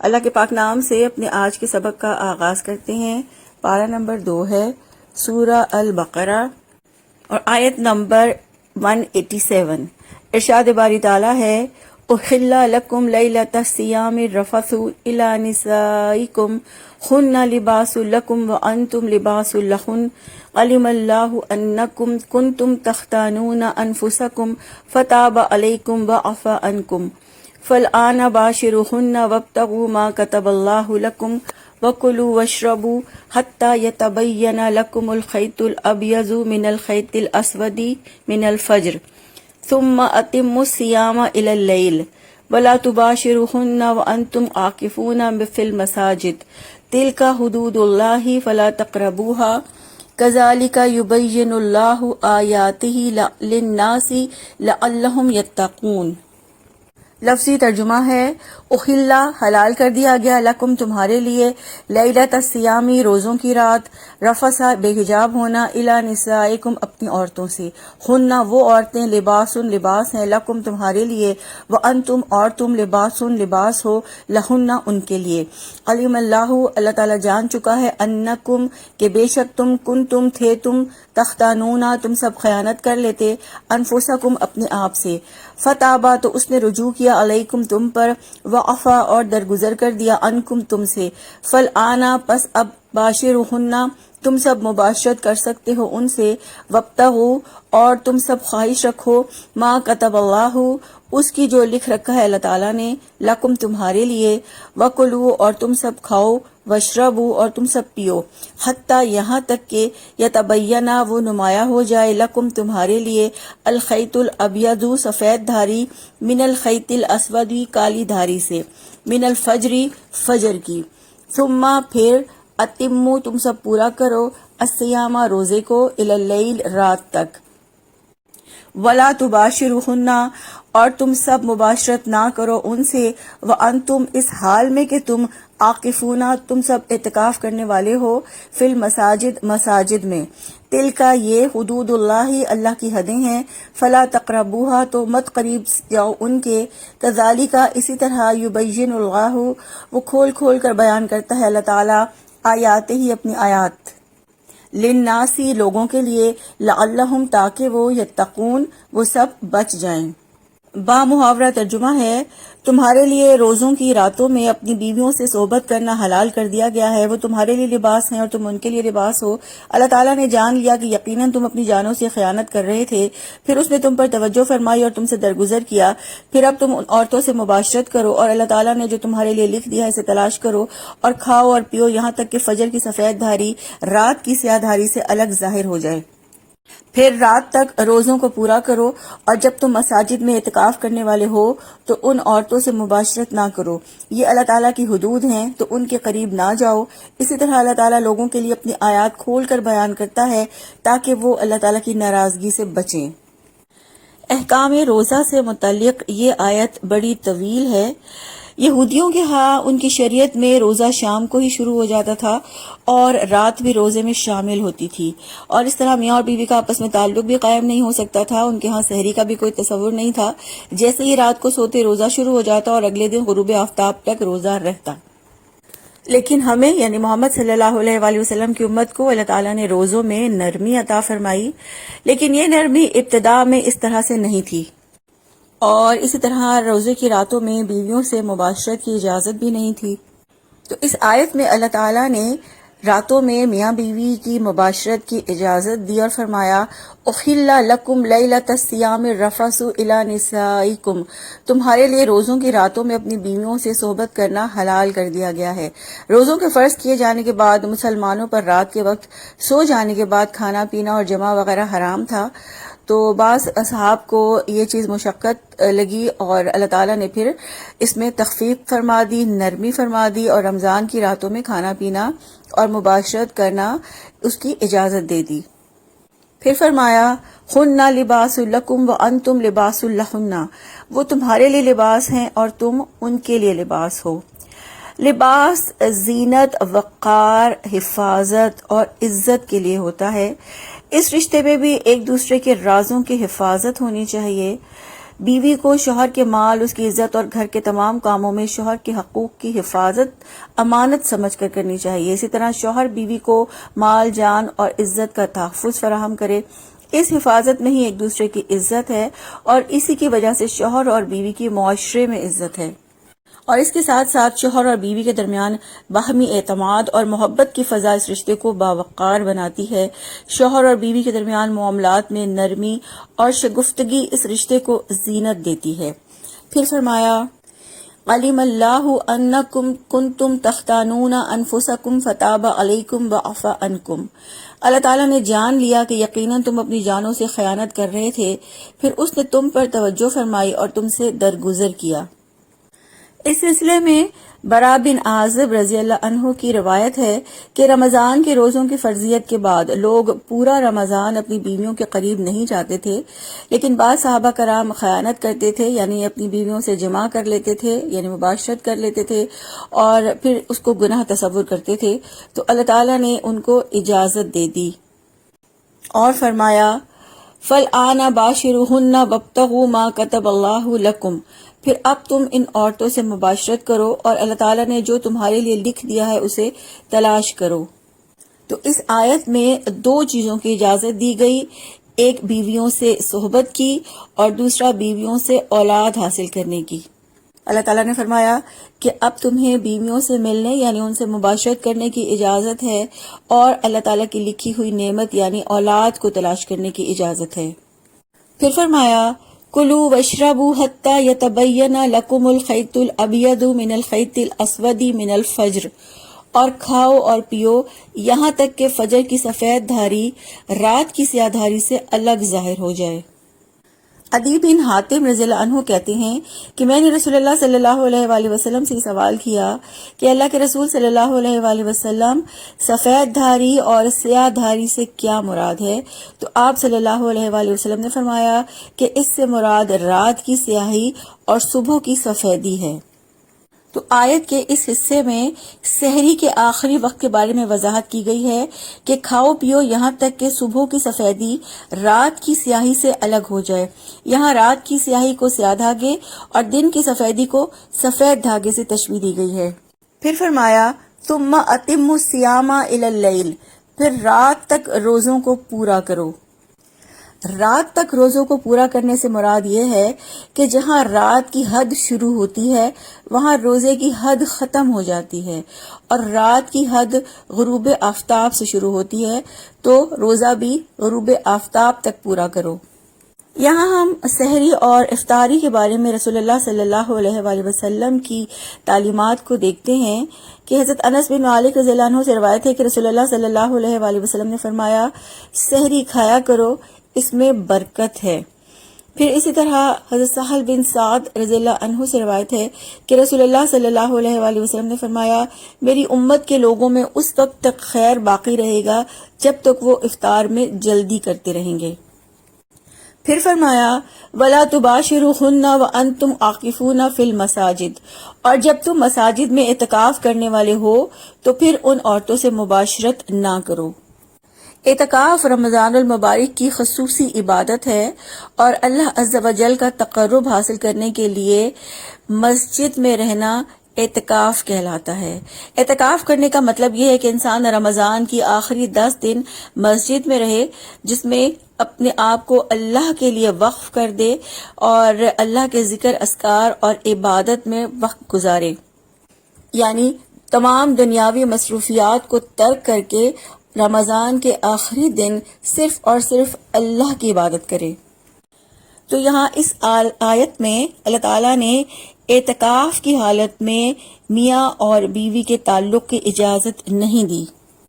اللہ کے پاک نام سے اپنے آج کے سبق کا آغاز کرتے ہیں۔ پارہ نمبر 2 ہے سورہ البقرہ اور آیت نمبر 187۔ ارشاد باری تعالیٰ ہے احل لکم لیلۃ الصیام الرفث الی نسائکم ہن لباس لکم وانتم لباس لہن علم اللہ انکم کنتم تختانون انفسکم فتاب علیکم وعفا عنکم فالآن باشروہن وابتغوا ما کتب اللہ لکم وکلوا واشربوا حتی یتبین لکم الخیط الابیض من الخیط الاسود من الفجر ثم اتموا الصیام الی اللیل ولا تباشروہن وانتم عاکفون فی المساجد تلک حدود اللہ فلا تقربوها کذالک یبین اللہ آیاتہ للناس لعلہم یتقون۔ لفظی ترجمہ ہے احلّہ حلال کر دیا گیا لکم تمہارے لیے لیلۃ الصیامی روزوں کی رات رفثا بے حجاب ہونا الی نسائکم اپنی عورتوں سے ہن وہ عورتیں لباس لباس ہیں لکم تمہارے لیے وانتم اور تم لباس ہو لہن ان کے لیے علم اللہ اللہ تعالیٰ جان چکا ہے انکم کہ بے شک تم کنتم تھے تم تختانونا تم سب خیانت کر لیتے انفسکم اپنے آپ سے فتابا تو اس نے رجوع کیا علیکم تم پر وعفا اور درگزر کر دیا عنکم تم سے فالآنا پس اب باشروہن تم سب مباشرت کر سکتے ہو ان سے وابتغوا اور تم سب خواہش رکھو ما کتب اللہ اس کی جو لکھ رکھا ہے اللہ تعالیٰ نے لکم تمہارے لیے وکلوا اور تم سب کھاؤ واشربوا اور تم سب پیو حتی یہاں تک کہ یتبینا وہ نمایاں ہو جائے لکم تمہارے لیے الخیط الابیض سفید دھاری من الخیط الاسود کالی دھاری سے من الفجر فجر کی ثم پھر اتموا تم سب پورا کرو الصیام روزے کو الی اللیل رات تک ولا تباشروہن اور تم سب مباشرت نہ کرو ان سے وانتم اس حال میں کہ تم عاکفون تم سب اعتکاف کرنے والے ہو فی المساجد مساجد میں تلکا یہ حدود اللہ اللہ کی حدیں ہیں فلا تقربوها تو مت قریب جاؤ ان کے کذالک اسی طرح یبین اللہ وہ کھول کھول کر بیان کرتا ہے اللہ تعالیٰ آیات ہی اپنی آیات للناسی لوگوں کے لیے لعلہم تاکہ وہ یتقون وہ سب بچ جائیں۔ با محاورہ ترجمہ ہے تمہارے لیے روزوں کی راتوں میں اپنی بیویوں سے صحبت کرنا حلال کر دیا گیا ہے وہ تمہارے لیے لباس ہیں اور تم ان کے لیے لباس ہو۔ اللہ تعالیٰ نے جان لیا کہ یقیناً تم اپنی جانوں سے خیانت کر رہے تھے پھر اس نے تم پر توجہ فرمائی اور تم سے درگزر کیا پھر اب تم ان عورتوں سے مباشرت کرو اور اللہ تعالیٰ نے جو تمہارے لیے لکھ دیا ہے اسے تلاش کرو اور کھاؤ اور پیو یہاں تک کہ فجر کی سفید دھاری رات کی سیاہ دھاری سے الگ ظاہر ہو جائے پھر رات تک روزوں کو پورا کرو اور جب تم مساجد میں اعتکاف کرنے والے ہو تو ان عورتوں سے مباشرت نہ کرو یہ اللہ تعالیٰ کی حدود ہیں تو ان کے قریب نہ جاؤ۔ اسی طرح اللہ تعالیٰ لوگوں کے لیے اپنی آیات کھول کر بیان کرتا ہے تاکہ وہ اللہ تعالیٰ کی ناراضگی سے بچیں۔ احکام روزہ سے متعلق یہ آیت بڑی طویل ہے۔ یہودیوں کے ہاں ان کی شریعت میں روزہ شام کو ہی شروع ہو جاتا تھا اور رات بھی روزے میں شامل ہوتی تھی اور اس طرح میاں اور بیوی کا آپس میں تعلق بھی قائم نہیں ہو سکتا تھا۔ ان کے ہاں سحری کا بھی کوئی تصور نہیں تھا، جیسے ہی رات کو سوتے روزہ شروع ہو جاتا اور اگلے دن غروب آفتاب تک روزہ رہتا۔ لیکن ہمیں یعنی محمد صلی اللہ علیہ وآلہ وسلم کی امت کو اللہ تعالیٰ نے روزوں میں نرمی عطا فرمائی، لیکن یہ نرمی ابتدا میں اس طرح سے نہیں تھی اور اسی طرح روزے کی راتوں میں بیویوں سے مباشرت کی اجازت بھی نہیں تھی۔ تو اس آیت میں اللہ تعالیٰ نے راتوں میں میاں بیوی کی مباشرت کی اجازت دی اور فرمایا احل لکم لیلۃ الصیام الرفث الی نسائکم تمہارے لیے روزوں کی راتوں میں اپنی بیویوں سے صحبت کرنا حلال کر دیا گیا ہے۔ روزوں کے فرض کیے جانے کے بعد مسلمانوں پر رات کے وقت سو جانے کے بعد کھانا پینا اور جمع وغیرہ حرام تھا، تو بعض اصحاب کو یہ چیز مشقت لگی اور اللہ تعالیٰ نے پھر اس میں تخفیف فرما دی، نرمی فرما دی اور رمضان کی راتوں میں کھانا پینا اور مباشرت کرنا اس کی اجازت دے دی۔ پھر فرمایا ہن لباس لکم وانتم لباس لہن وہ تمہارے لیے لباس ہیں اور تم ان کے لیے لباس ہو۔ لباس زینت، وقار، حفاظت اور عزت کے لیے ہوتا ہے۔ اس رشتے میں بھی ایک دوسرے کے رازوں کی حفاظت ہونی چاہیے۔ بیوی کو شوہر کے مال، اس کی عزت اور گھر کے تمام کاموں میں شوہر کے حقوق کی حفاظت امانت سمجھ کر کرنی چاہیے۔ اسی طرح شوہر بیوی کو مال، جان اور عزت کا تحفظ فراہم کرے۔ اس حفاظت میں ہی ایک دوسرے کی عزت ہے اور اسی کی وجہ سے شوہر اور بیوی کی معاشرے میں عزت ہے، اور اس کے ساتھ ساتھ شوہر اور بیوی کے درمیان باہمی اعتماد اور محبت کی فضا اس رشتے کو باوقار بناتی ہے۔ شوہر اور بیوی کے درمیان معاملات میں نرمی اور شگفتگی اس رشتے کو زینت دیتی ہے۔ پھر فرمایا علم اللہ انکم کنتم تختانون انفسکم فتاب علیکم وعفا عنکم۔ اللہ تعالیٰ نے جان لیا کہ یقیناً تم اپنی جانوں سے خیانت کر رہے تھے، پھر اس نے تم پر توجہ فرمائی اور تم سے درگزر کیا۔ اس سلسلے میں برا بن عازب رضی اللہ عنہ کی روایت ہے کہ رمضان کے روزوں کی فرضیت کے بعد لوگ پورا رمضان اپنی بیویوں کے قریب نہیں جاتے تھے، لیکن بعض صحابہ کرام خیانت کرتے تھے، یعنی اپنی بیویوں سے جماع کر لیتے تھے، یعنی مباشرت کر لیتے تھے اور پھر اس کو گناہ تصور کرتے تھے، تو اللہ تعالیٰ نے ان کو اجازت دے دی اور فرمایا فَالْآنَ بَاشِرُوهُنَّ وَابْتَغُوا مَا كَتَبَ اللَّهُ لَكُمْ۔ پھر اب تم ان عورتوں سے مباشرت کرو اور اللہ تعالیٰ نے جو تمہارے لیے لکھ دیا ہے اسے تلاش کرو۔ تو اس آیت میں دو چیزوں کی اجازت دی گئی، ایک بیویوں سے صحبت کی اور دوسرا بیویوں سے اولاد حاصل کرنے کی۔ اللہ تعالیٰ نے فرمایا کہ اب تمہیں بیویوں سے ملنے یعنی ان سے مباشرت کرنے کی اجازت ہے اور اللہ تعالیٰ کی لکھی ہوئی نعمت یعنی اولاد کو تلاش کرنے کی اجازت ہے۔ پھر فرمایا کلوا واشربوا حتى يتبين لكم الخيط الابيض من الخيط الاسود من الفجر، اور کھاؤ اور پیو یہاں تک کہ فجر کی سفید دھاری رات کی سیاہ دھاری سے الگ ظاہر ہو جائے۔ عدی بن حاتم رضی اللہ عنہ کہتے ہیں کہ میں نے رسول اللہ صلی اللہ علیہ وآلہ وسلم سے سوال کیا کہ اللہ کے رسول صلی اللہ علیہ وآلہ وسلم سفید دھاری اور سیاہ دھاری سے کیا مراد ہے؟ تو آپ صلی اللہ علیہ وآلہ وسلم نے فرمایا کہ اس سے مراد رات کی سیاہی اور صبح کی سفیدی ہے۔ تو آیت کے اس حصے میں سحری کے آخری وقت کے بارے میں وضاحت کی گئی ہے کہ کھاؤ پیو یہاں تک کہ صبح کی سفیدی رات کی سیاہی سے الگ ہو جائے۔ یہاں رات کی سیاہی کو سیاہ دھاگے اور دن کی سفیدی کو سفید دھاگے سے تشبیہ دی گئی ہے۔ پھر فرمایا ثم اتموا الصیام الی اللیل، پھر رات تک روزوں کو پورا کرو۔ رات تک روزوں کو پورا کرنے سے مراد یہ ہے کہ جہاں رات کی حد شروع ہوتی ہے وہاں روزے کی حد ختم ہو جاتی ہے، اور رات کی حد غروب آفتاب سے شروع ہوتی ہے تو روزہ بھی غروب آفتاب تک پورا کرو۔ یہاں ہم سحری اور افطاری کے بارے میں رسول اللہ صلی اللہ علیہ وآلہ وسلم کی تعلیمات کو دیکھتے ہیں کہ حضرت انس بن مالک رضی اللہ عنہ سے روایت ہے کہ رسول اللہ صلی اللہ علیہ وآلہ وسلم نے فرمایا سحری کھایا کرو، اس میں برکت ہے۔ پھر اسی طرح حضرت سہل بن سعد رضی اللہ عنہ سے روایت ہے کہ رسول اللہ صلی اللہ علیہ وآلہ وسلم نے فرمایا میری امت کے لوگوں میں اس وقت تک خیر باقی رہے گا جب تک وہ افطار میں جلدی کرتے رہیں گے۔ پھر فرمایا وَلَا تُبَاشِرُوهُنَّ وَأَنْتُمْ عَاكِفُونَ فِي الْمَسَاجِدِ، اور جب تم مساجد میں اعتکاف کرنے والے ہو تو پھر ان عورتوں سے مباشرت نہ کرو۔ اعتکاف رمضان المبارک کی خصوصی عبادت ہے اور اللہ عز و جل کا تقرب حاصل کرنے کے لیے مسجد میں رہنا اعتکاف کہلاتا ہے۔ اعتکاف کرنے کا مطلب یہ ہے کہ انسان رمضان کی آخری 10 دن مسجد میں رہے، جس میں اپنے آپ کو اللہ کے لیے وقف کر دے اور اللہ کے ذکر اذکار اور عبادت میں وقت گزارے، یعنی تمام دنیاوی مصروفیات کو ترک کر کے رمضان کے آخری دن صرف اور صرف اللہ کی عبادت کرے۔ تو یہاں اس آیت میں اللہ تعالیٰ نے اعتکاف کی حالت میں میاں اور بیوی کے تعلق کی اجازت نہیں دی،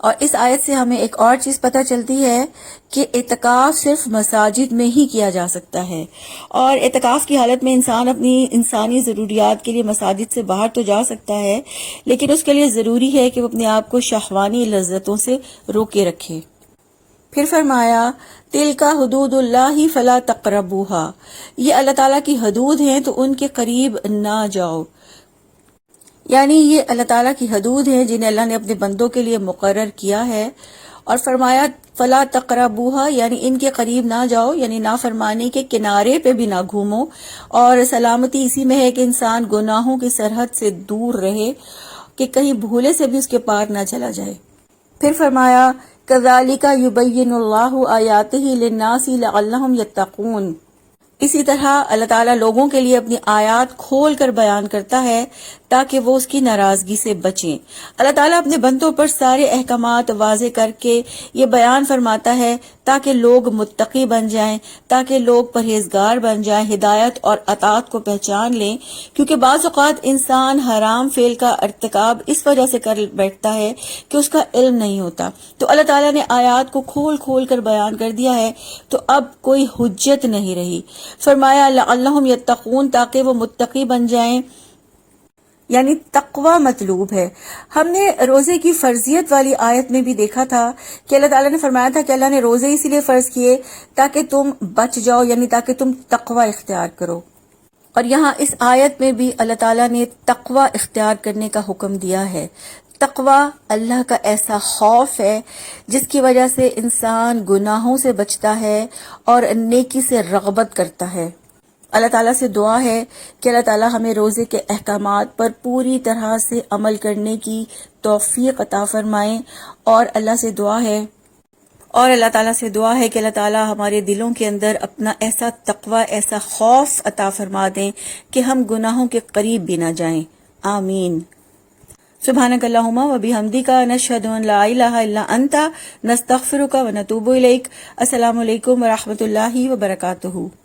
اور اس آیت سے ہمیں ایک اور چیز پتہ چلتی ہے کہ اعتکاف صرف مساجد میں ہی کیا جا سکتا ہے، اور اعتکاف کی حالت میں انسان اپنی انسانی ضروریات کے لیے مساجد سے باہر تو جا سکتا ہے، لیکن اس کے لیے ضروری ہے کہ وہ اپنے آپ کو شہوانی لذتوں سے روکے رکھے۔ پھر فرمایا تلک حدود اللہ فلا تقربوها، یہ اللہ تعالیٰ کی حدود ہیں تو ان کے قریب نہ جاؤ، یعنی یہ اللہ تعالیٰ کی حدود ہیں جنہیں اللہ نے اپنے بندوں کے لیے مقرر کیا ہے، اور فرمایا فلا تقربوها یعنی ان کے قریب نہ جاؤ، یعنی نافرمانی کے کنارے پہ بھی نہ گھومو، اور سلامتی اسی میں ہے کہ انسان گناہوں کی سرحد سے دور رہے کہ کہیں بھولے سے بھی اس کے پار نہ چلا جائے۔ پھر فرمایا کذالک یبین اللہ آیاتہ للناس لعلہم یتقون، اسی طرح اللہ تعالیٰ لوگوں کے لیے اپنی آیات کھول کر بیان کرتا ہے تاکہ وہ اس کی ناراضگی سے بچیں۔ اللہ تعالیٰ اپنے بندوں پر سارے احکامات واضح کر کے یہ بیان فرماتا ہے تاکہ لوگ متقی بن جائیں، تاکہ لوگ پرہیزگار بن جائیں، ہدایت اور اطاعت کو پہچان لیں، کیونکہ بعض اوقات انسان حرام فعل کا ارتکاب اس وجہ سے کر بیٹھتا ہے کہ اس کا علم نہیں ہوتا۔ تو اللہ تعالیٰ نے آیات کو کھول کھول کر بیان کر دیا ہے، تو اب کوئی حجت نہیں رہی۔ فرمایا لعلہم یتقون، تاکہ وہ متقی بن جائیں، یعنی تقوی مطلوب ہے۔ ہم نے روزے کی فرضیت والی آیت میں بھی دیکھا تھا کہ اللہ تعالیٰ نے فرمایا تھا کہ اللہ نے روزے اسی لیے فرض کیے تاکہ تم بچ جاؤ، یعنی تاکہ تم تقوی اختیار کرو۔ اور یہاں اس آیت میں بھی اللہ تعالیٰ نے تقوی اختیار کرنے کا حکم دیا ہے۔ تقوی اللہ کا ایسا خوف ہے جس کی وجہ سے انسان گناہوں سے بچتا ہے اور نیکی سے رغبت کرتا ہے۔ اللہ تعالیٰ سے دعا ہے کہ اللہ تعالیٰ ہمیں روزے کے احکامات پر پوری طرح سے عمل کرنے کی توفیق عطا فرمائیں، اور اللہ تعالیٰ سے دعا ہے کہ اللہ تعالیٰ ہمارے دلوں کے اندر اپنا ایسا تقوی، ایسا خوف عطا فرما دیں کہ ہم گناہوں کے قریب بھی نہ جائیں۔ آمین۔ سبحانک اللہم و بحمدک نشہد ان لا الہ الا انت نستغفرک و نتوب الیک۔ السلام علیکم و رحمۃ اللہ وبرکاتہ۔